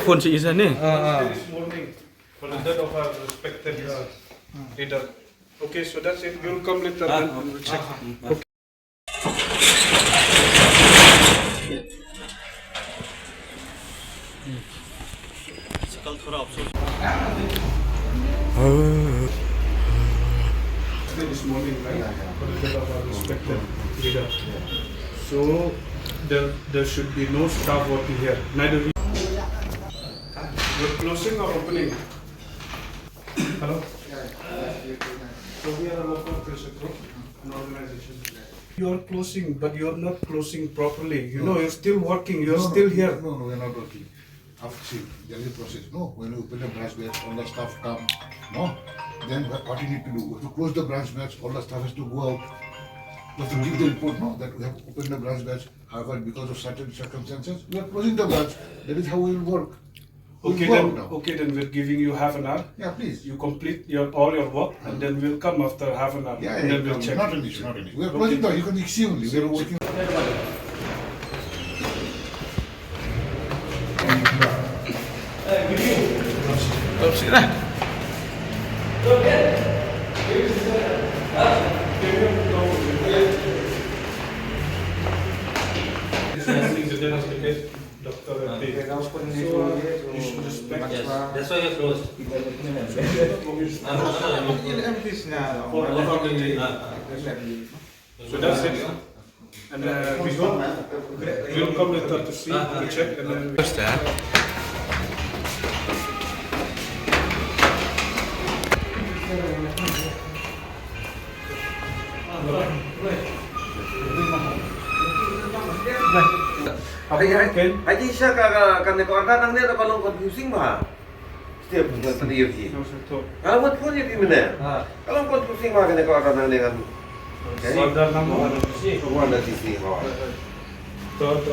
phone si isa ni. This morning, for the death of our respected leader. Okay, so that's it. We'll come later and we'll check. Okay. This morning, right? For the death of our respected leader. So there should be no staff working here. Neither we. You're closing or opening? Hello? So we are a local pressure group, an organization. You are closing, but you are not closing properly. You know, you're still working. You're still here. No, we're not working. See, there is a process. No, when you open the branch batch, all the staff come. No, then what you need to do? You have to close the branch batch. All the staff has to go out. You have to give the report. No, that we have opened the branch batch. However, because of certain circumstances, we are closing the branch. That is how we will work. Okay then we're giving you half an hour. Yeah, please. You complete all your work and then we'll come after half an hour. Yeah, and then we'll check. Not an issue, not an issue. We are closing the. You can see only. We are working. Sige na. Dr. You should respect. That's why you're closed. So that's it. And we'll come later to see, to check, and then we Aji siya kan kadang dia kalau confusing mah. Setiap bukan tadi ini. Kalau buat pun jadi mana? Kalau confusing mah kan kadang dengan. Order number. Ada sisi. Betul.